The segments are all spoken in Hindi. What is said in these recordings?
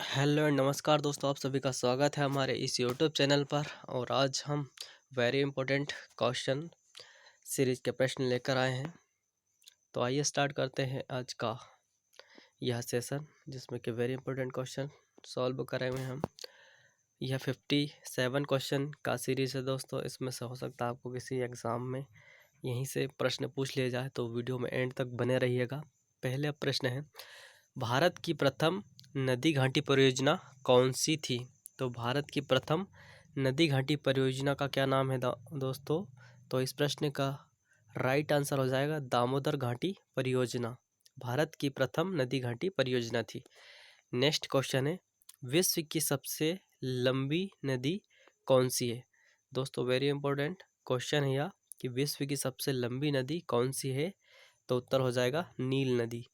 हेलो एंड नमस्कार दोस्तों, आप सभी का स्वागत है हमारे इस यूट्यूब चैनल पर। और आज हम वेरी इंपॉर्टेंट क्वेश्चन सीरीज के प्रश्न लेकर आए हैं। तो आइए स्टार्ट करते हैं आज का यह सेशन, जिसमें कि वेरी इंपॉर्टेंट क्वेश्चन सॉल्व करेंगे हम। यह 57 क्वेश्चन का सीरीज है दोस्तों। इसमें से हो सकता है आपको किसी एग्ज़ाम में यहीं से प्रश्न पूछ लिया जाए, तो वीडियो में एंड तक बने रहिएगा। पहले प्रश्न है, भारत की प्रथम नदी घाटी परियोजना कौन सी थी? तो भारत की प्रथम नदी घाटी परियोजना का क्या नाम है दोस्तों? तो इस प्रश्न का राइट आंसर हो जाएगा दामोदर घाटी परियोजना। भारत की प्रथम नदी घाटी परियोजना थी। नेक्स्ट क्वेश्चन है, विश्व की सबसे लंबी नदी कौन सी है? दोस्तों वेरी इंपॉर्टेंट क्वेश्चन है यह कि विश्व की सबसे लंबी नदी कौन सी है? तो उत्तर हो जाएगा नील नदी।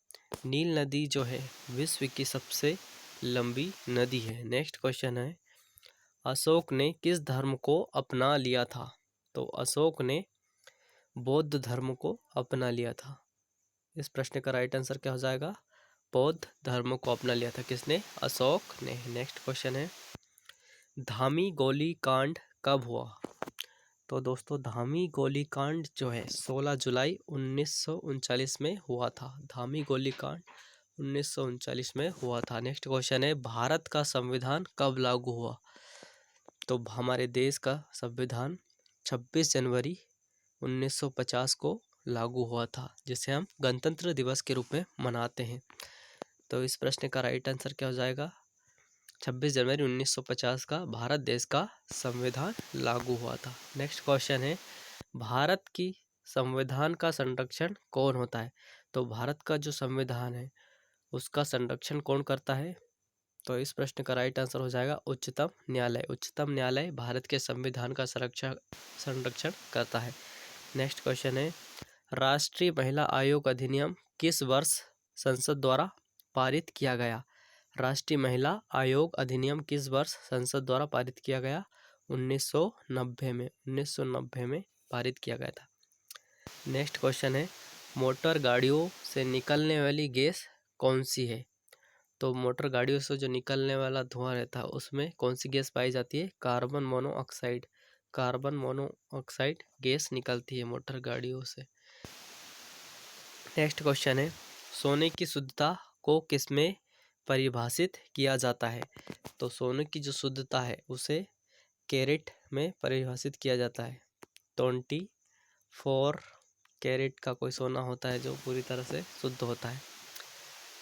नील नदी जो है विश्व की सबसे लंबी नदी है। नेक्स्ट क्वेश्चन है, अशोक ने किस धर्म को अपना लिया था? तो अशोक ने बौद्ध धर्म को अपना लिया था। इस प्रश्न का राइट आंसर क्या हो जाएगा? बौद्ध धर्म को अपना लिया था। किसने? अशोक ने। नेक्स्ट क्वेश्चन है, धामी गोली कांड कब हुआ? तो दोस्तों धामी गोलीकांड जो है 16 जुलाई 1939 में हुआ था। धामी गोलीकांड 1939 में हुआ था। नेक्स्ट क्वेश्चन है, भारत का संविधान कब लागू हुआ? तो हमारे देश का संविधान 26 जनवरी 1950 को लागू हुआ था, जिसे हम गणतंत्र दिवस के रूप में मनाते हैं। तो इस प्रश्न का राइट आंसर क्या हो जाएगा? 26 जनवरी 1950 का भारत देश का संविधान लागू हुआ था। नेक्स्ट क्वेश्चन है, भारत की संविधान का संरक्षण कौन होता है? तो भारत का जो संविधान है उसका संरक्षण कौन करता है? तो इस प्रश्न का राइट आंसर हो जाएगा उच्चतम न्यायालय। उच्चतम न्यायालय भारत के संविधान का संरक्षण करता है। नेक्स्ट क्वेश्चन है, राष्ट्रीय महिला आयोग अधिनियम किस वर्ष संसद द्वारा पारित किया गया? राष्ट्रीय महिला आयोग अधिनियम किस वर्ष संसद द्वारा पारित किया गया? 1990 में पारित किया गया था। नेक्स्ट क्वेश्चन है, मोटर गाड़ियों से निकलने वाली गैस कौन सी है? तो मोटर गाड़ियों से जो निकलने वाला धुआं रहता है उसमें कौन सी गैस पाई जाती है? Carbon monoxide. Carbon monoxide gas निकलती है मोटर गाड़ियों से। नेक्स्ट क्वेश्चन है, सोने की शुद्धता को किसमें परिभाषित किया जाता है? तो सोने की जो शुद्धता है उसे कैरेट में परिभाषित किया जाता है। 24 कैरेट का कोई सोना होता है जो पूरी तरह से शुद्ध होता है।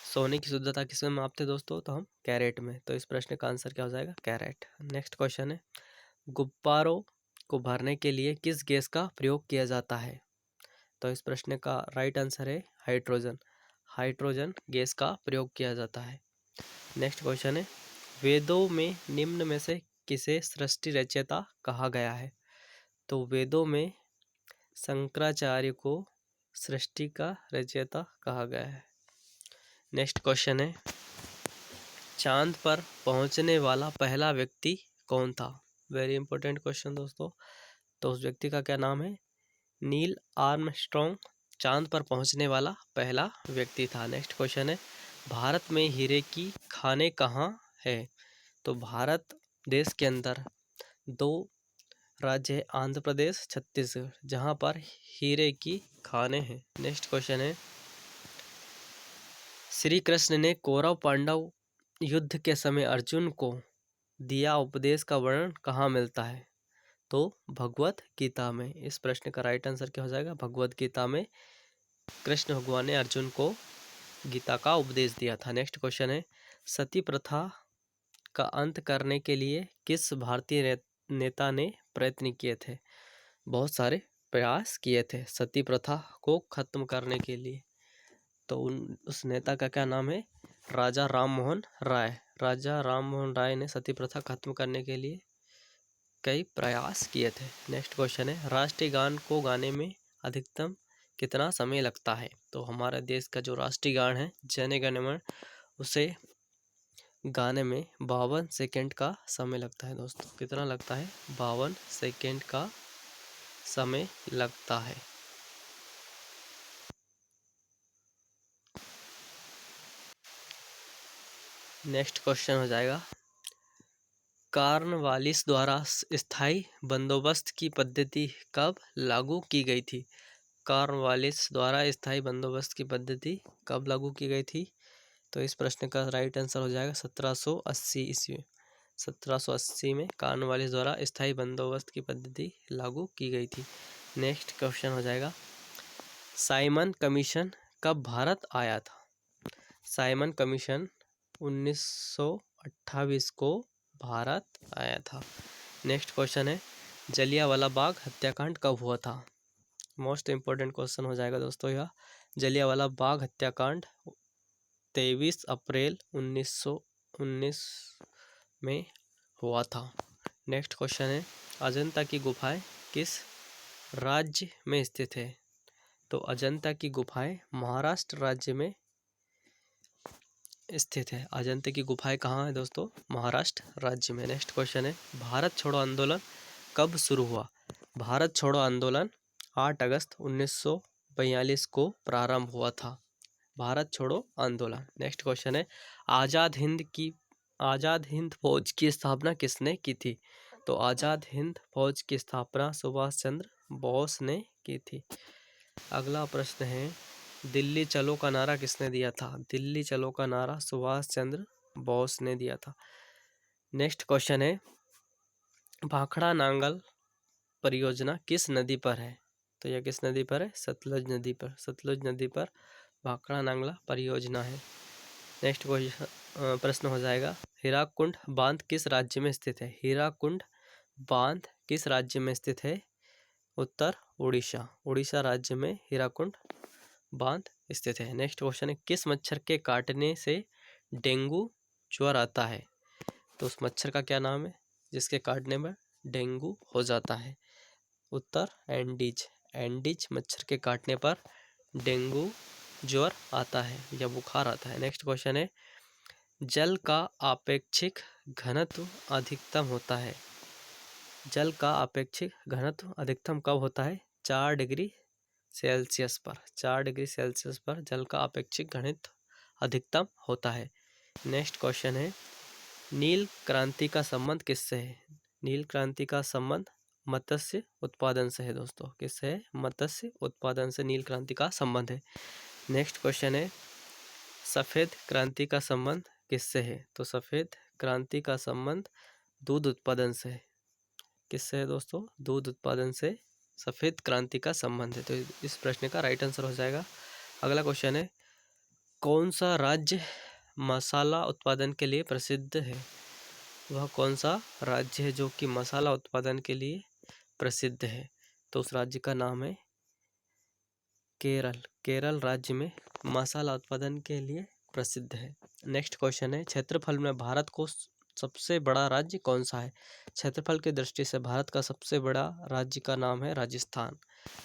सोने की शुद्धता किसमें मापते हैं दोस्तों? तो हम कैरेट में। तो इस प्रश्न का आंसर क्या हो जाएगा? कैरेट। नेक्स्ट क्वेश्चन है, गुब्बारों को भरने के लिए किस गैस का प्रयोग किया जाता है? तो इस प्रश्न का राइट आंसर है हाइड्रोजन। हाइड्रोजन गैस का प्रयोग किया जाता है। नेक्स्ट क्वेश्चन है, वेदों में निम्न में से किसे सृष्टि रचयिता कहा गया है? तो वेदों में शंकराचार्य को सृष्टि का रचयिता कहा गया है। नेक्स्ट क्वेश्चन है, चांद पर पहुंचने वाला पहला व्यक्ति कौन था? वेरी इंपॉर्टेंट क्वेश्चन दोस्तों। तो उस व्यक्ति का क्या नाम है? नील आर्मस्ट्रॉन्ग चांद पर पहुंचने वाला पहला व्यक्ति था। नेक्स्ट क्वेश्चन है, भारत में हीरे की खानें कहाँ है? तो भारत देश के अंदर 2 राज्य है, आंध्र प्रदेश, छत्तीसगढ़, जहाँ पर हीरे की खानें हैं। नेक्स्ट क्वेश्चन है, श्री कृष्ण ने कौरव पांडव युद्ध के समय अर्जुन को दिया उपदेश का वर्णन कहाँ मिलता है? तो भगवत गीता में। इस प्रश्न का राइट आंसर क्या हो जाएगा? भगवत गीता में कृष्ण भगवान ने अर्जुन को गीता का उपदेश दिया था। नेक्स्ट क्वेश्चन है, सती प्रथा का अंत करने के लिए किस भारतीय नेता ने प्रयत्न किए थे? बहुत सारे प्रयास किए थे सती प्रथा को खत्म करने के लिए। तो उस नेता का क्या नाम है? राजा राम मोहन राय। राजा राम मोहन राय ने सती प्रथा खत्म करने के लिए कई प्रयास किए थे। नेक्स्ट क्वेश्चन है, राष्ट्रीय गान को गाने में अधिकतम कितना समय लगता है? तो हमारे देश का जो राष्ट्रीय गान है जन गण मन, उसे गाने में 52 सेकेंड का समय लगता है दोस्तों। कितना लगता है? 52 सेकेंड का समय लगता है। नेक्स्ट क्वेश्चन हो जाएगा, कॉर्नवालिस द्वारा स्थायी बंदोबस्त की पद्धति कब लागू की गई थी? कॉर्नवालिस द्वारा स्थायी बंदोबस्त की पद्धति कब लागू की गई थी? तो इस प्रश्न का राइट आंसर हो जाएगा 1780 ईस्वी। 1780 में कॉर्नवालिस द्वारा स्थायी बंदोबस्त की पद्धति लागू की गई थी। नेक्स्ट क्वेश्चन हो जाएगा, साइमन कमीशन कब भारत आया था? साइमन कमीशन 1928 को भारत आया था। नेक्स्ट क्वेश्चन है, जलियांवाला बाग हत्याकांड कब हुआ था? मोस्ट इम्पोर्टेंट क्वेश्चन हो जाएगा दोस्तों यह। जलियांवाला बाग हत्याकांड 23 अप्रैल 1919 में हुआ था। नेक्स्ट क्वेश्चन है, अजंता की गुफाएं किस राज्य में स्थित है? तो अजंता की गुफाएं महाराष्ट्र राज्य में स्थित है। अजंता की गुफाएं कहाँ है दोस्तों? महाराष्ट्र राज्य में। नेक्स्ट क्वेश्चन है, भारत छोड़ो आंदोलन कब शुरू हुआ? भारत छोड़ो आंदोलन 8 अगस्त 1942 को प्रारंभ हुआ था। भारत छोड़ो आंदोलन। नेक्स्ट क्वेश्चन है, आज़ाद हिंद फौज की स्थापना किसने की थी? तो आज़ाद हिंद फौज की स्थापना सुभाष चंद्र बोस ने की थी। अगला प्रश्न है, दिल्ली चलो का नारा किसने दिया था? दिल्ली चलो का नारा सुभाष चंद्र बोस ने दिया था। नेक्स्ट क्वेश्चन है, भाखड़ा नांगल परियोजना किस नदी पर है? तो यह किस नदी पर है? सतलज नदी पर। सतलज नदी पर भाखड़ा नांगला परियोजना है। नेक्स्ट क्वेश्चन प्रश्न हो जाएगा, हीराकुंड बांध किस राज्य में स्थित है? हीराकुंड बांध किस राज्य में स्थित है? उत्तर उड़ीसा। उड़ीसा राज्य में हीराकुंड बांध स्थित है। नेक्स्ट क्वेश्चन है, किस मच्छर के काटने से डेंगू ज्वर आता है? तो उस मच्छर का क्या नाम है जिसके काटने में डेंगू हो जाता है? उत्तर एंडीज। एंडीज मच्छर के काटने पर डेंगू ज्वर आता है या बुखार आता है। नेक्स्ट क्वेश्चन है, जल का आपेक्षिक घनत्व अधिकतम होता है? जल का आपेक्षिक घनत्व अधिकतम कब होता है? 4 डिग्री सेल्सियस पर। 4 डिग्री सेल्सियस पर जल का आपेक्षिक घनत्व अधिकतम होता है। नेक्स्ट क्वेश्चन है, नील क्रांति का संबंध किससे है? नील क्रांति का संबंध मत्स्य उत्पादन से है दोस्तों। किससे है? मत्स्य उत्पादन से नील क्रांति का संबंध है। नेक्स्ट क्वेश्चन है, सफ़ेद क्रांति का संबंध किससे है? तो सफ़ेद क्रांति का संबंध दूध उत्पादन से है। किससे है दोस्तों? दूध उत्पादन से सफ़ेद क्रांति का संबंध है। तो इस प्रश्न का राइट आंसर हो जाएगा। अगला क्वेश्चन है, कौन सा राज्य मसाला उत्पादन के लिए प्रसिद्ध है? वह कौन सा राज्य है जो कि मसाला उत्पादन के लिए प्रसिद्ध है? तो उस राज्य का नाम है केरल। केरल राज्य में मसाला उत्पादन के लिए प्रसिद्ध है। नेक्स्ट क्वेश्चन है, क्षेत्रफल में भारत को सबसे बड़ा राज्य कौन सा है? क्षेत्रफल की दृष्टि से भारत का सबसे बड़ा राज्य का नाम है राजस्थान।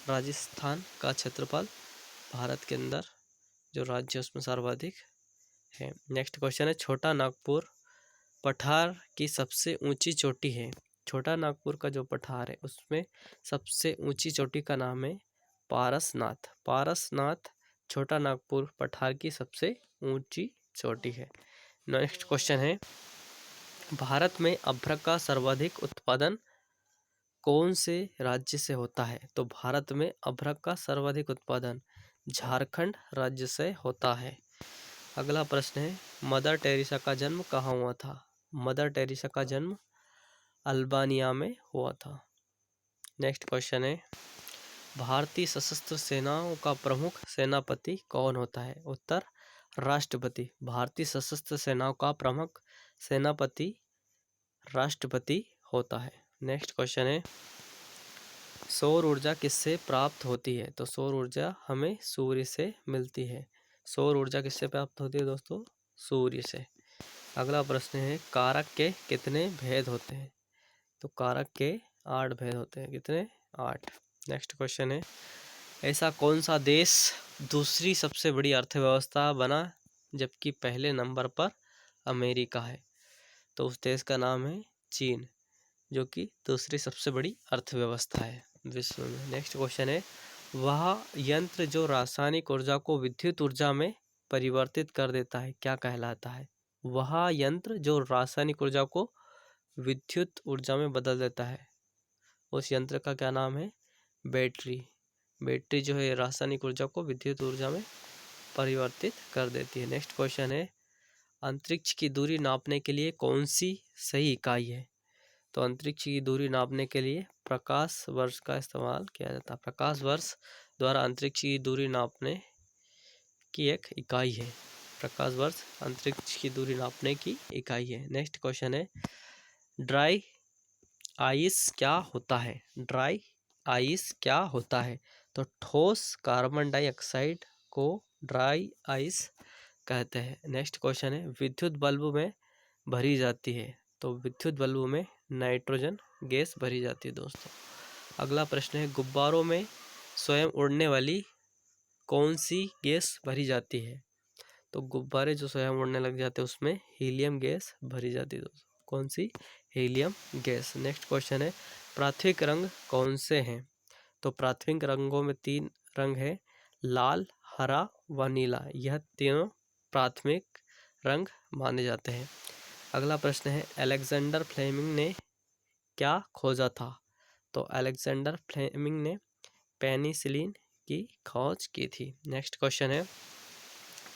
राजस्थान का क्षेत्रफल भारत के अंदर जो राज्य उसमें सर्वाधिक है। नेक्स्ट क्वेश्चन है, छोटा नागपुर पठार की सबसे ऊंची चोटी है? छोटा नागपुर का जो पठार है उसमें सबसे ऊंची चोटी का नाम है पारसनाथ। पारसनाथ छोटा नागपुर पठार की सबसे ऊंची चोटी है। नेक्स्ट क्वेश्चन है, भारत में अभ्रक का सर्वाधिक उत्पादन कौन से राज्य से होता है? तो भारत में अभ्रक का सर्वाधिक उत्पादन झारखंड राज्य से होता है। अगला प्रश्न है, मदर टेरेसा का जन्म कहाँ हुआ था? मदर टेरेसा का जन्म अल्बानिया में हुआ था। नेक्स्ट क्वेश्चन है, भारतीय सशस्त्र सेनाओं का प्रमुख सेनापति कौन होता है? उत्तर राष्ट्रपति। भारतीय सशस्त्र सेनाओं का प्रमुख सेनापति राष्ट्रपति होता है। नेक्स्ट क्वेश्चन है, सौर ऊर्जा किससे प्राप्त होती है? तो सौर ऊर्जा हमें सूर्य से मिलती है। सौर ऊर्जा किससे प्राप्त होती है दोस्तों? सूर्य से। अगला प्रश्न है, कारक के कितने भेद होते हैं? तो कारक के 8 भेद होते हैं। कितने? 8। नेक्स्ट क्वेश्चन है, ऐसा कौन सा देश दूसरी सबसे बड़ी अर्थव्यवस्था बना जबकि पहले नंबर पर अमेरिका है? तो उस देश का नाम है चीन, जो कि दूसरी सबसे बड़ी अर्थव्यवस्था है विश्व में। नेक्स्ट क्वेश्चन है, वह यंत्र जो रासायनिक ऊर्जा को विद्युत ऊर्जा में परिवर्तित कर देता है क्या कहलाता है? वह यंत्र जो रासायनिक ऊर्जा को विद्युत ऊर्जा में बदल देता है, उस यंत्र का क्या नाम है? बैटरी। बैटरी जो है रासायनिक ऊर्जा को विद्युत ऊर्जा में परिवर्तित कर देती है। नेक्स्ट क्वेश्चन है, अंतरिक्ष की दूरी नापने के लिए कौन सी सही इकाई है? तो अंतरिक्ष की दूरी नापने के लिए प्रकाश वर्ष का इस्तेमाल किया जाता है। प्रकाश वर्ष द्वारा अंतरिक्ष की दूरी नापने की एक इकाई है। प्रकाश वर्ष अंतरिक्ष की दूरी नापने की इकाई है। नेक्स्ट क्वेश्चन है, ड्राई आइस क्या होता है? ड्राई आइस क्या होता है? तो ठोस कार्बन डाइऑक्साइड को ड्राई आइस कहते हैं। नेक्स्ट क्वेश्चन है, विद्युत बल्ब में भरी जाती है, तो विद्युत बल्ब में नाइट्रोजन गैस भरी जाती है दोस्तों। अगला प्रश्न है, गुब्बारों में स्वयं उड़ने वाली कौन सी गैस भरी जाती है? तो गुब्बारे जो स्वयं उड़ने लग जाते हैं उसमें हीलियम गैस भरी जाती है दोस्तों। कौन सी? Helium gas. नेक्स्ट क्वेश्चन है, प्राथमिक रंग कौन से हैं? तो प्राथमिक रंगों में 3 रंग है, लाल, हरा व नीला। यह तीनों प्राथमिक रंग माने जाते हैं। अगला प्रश्न है, अलेक्जेंडर फ्लेमिंग ने क्या खोजा था? तो अलेक्जेंडर फ्लेमिंग ने पेनिसिलिन की खोज की थी। नेक्स्ट क्वेश्चन है,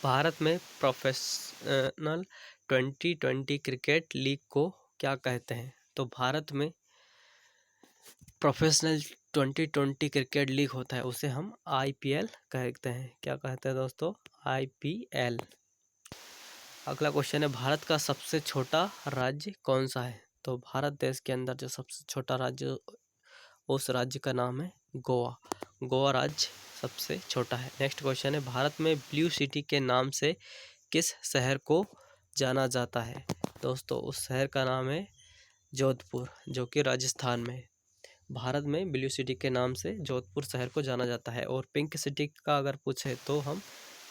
भारत में प्रोफेशनल 2020 क्रिकेट लीग को क्या कहते हैं? तो भारत में प्रोफेशनल 2020 क्रिकेट लीग होता है, उसे हम IPL कहते हैं। क्या कहते हैं दोस्तों? IPL। अगला क्वेश्चन है, भारत का सबसे छोटा राज्य कौन सा है? तो भारत देश के अंदर जो सबसे छोटा राज्य, उस राज्य का नाम है गोवा। गोवा राज्य सबसे छोटा है। नेक्स्ट क्वेश्चन है, भारत में ब्लू सिटी के नाम से किस शहर को जाना जाता है? दोस्तों उस शहर का नाम है जोधपुर, जो कि राजस्थान में है। भारत में ब्लू सिटी के नाम से जोधपुर शहर को जाना जाता है। और पिंक सिटी का अगर पूछे तो हम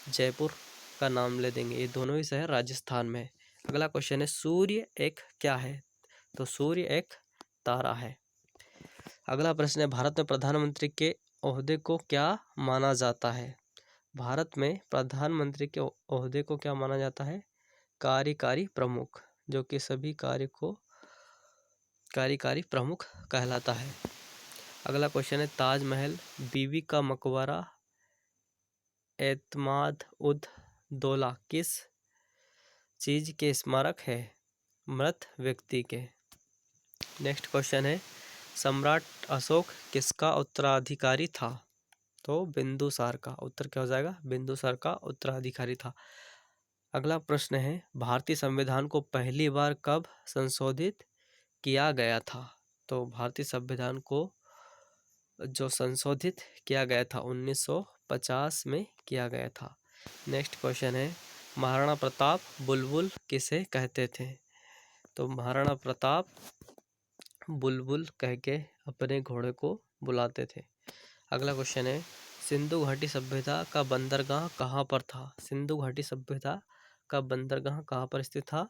जयपुर का नाम ले देंगे। ये दोनों ही शहर राजस्थान में है। अगला क्वेश्चन है, सूर्य एक क्या है? तो सूर्य एक तारा है। अगला प्रश्न है, भारत में प्रधानमंत्री के ओहदे को क्या माना जाता है? भारत में प्रधानमंत्री के ओहदे को क्या माना जाता है? कार्यकारी प्रमुख, जो कि सभी कार्य को कार्यकारी प्रमुख कहलाता है। अगला क्वेश्चन है, ताजमहल, बीबी का मकबरा, एतमाद उद दौला किस चीज के स्मारक है? मृत व्यक्ति के। नेक्स्ट क्वेश्चन है, सम्राट अशोक किसका उत्तराधिकारी था? तो बिंदुसार का। उत्तर क्या हो जाएगा? बिंदुसार का उत्तराधिकारी था। अगला प्रश्न है, भारतीय संविधान को पहली बार कब संशोधित किया गया था? तो भारतीय संविधान को जो संशोधित किया गया था 1950 में किया गया था। नेक्स्ट क्वेश्चन है, महाराणा प्रताप बुलबुल किसे कहते थे? तो महाराणा प्रताप बुलबुल कह के अपने घोड़े को बुलाते थे। अगला क्वेश्चन है, सिंधु घाटी सभ्यता का बंदरगाह कहाँ पर था? सिंधु घाटी सभ्यता का बंदरगाह कहाँ पर स्थित था?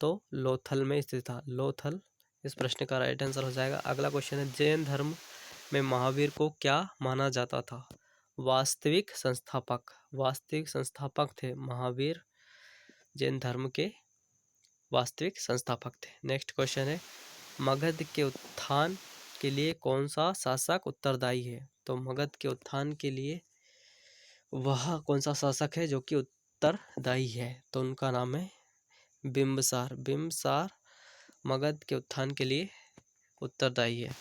तो लोथल में स्थित था। लोथल इस प्रश्न का राइट आंसर हो जाएगा। अगला क्वेश्चन है, जैन धर्म में महावीर को क्या माना जाता था? वास्तविक संस्थापक। वास्तविक संस्थापक थे महावीर, जैन धर्म के वास्तविक संस्थापक थे। नेक्स्ट क्वेश्चन है, मगध के उत्थान के लिए कौन सा शासक उत्तरदायी है? तो मगध के उत्थान के लिए वह कौन सा शासक है जो कि उत्तरदायी है? तो उनका नाम है बिंबिसार। बिंबिसार मगध के उत्थान के लिए उत्तरदायी है।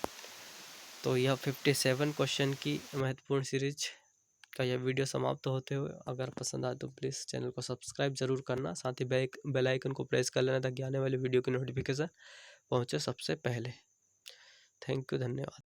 तो यह 57 क्वेश्चन की महत्वपूर्ण सीरीज का यह वीडियो समाप्त होते हुए, अगर पसंद आए तो प्लीज़ चैनल को सब्सक्राइब जरूर करना, साथ ही बेल आइकन को प्रेस कर लेना ताकि आने वाली वीडियो की नोटिफिकेशन पहुंचे सबसे पहले। थैंक यू, धन्यवाद।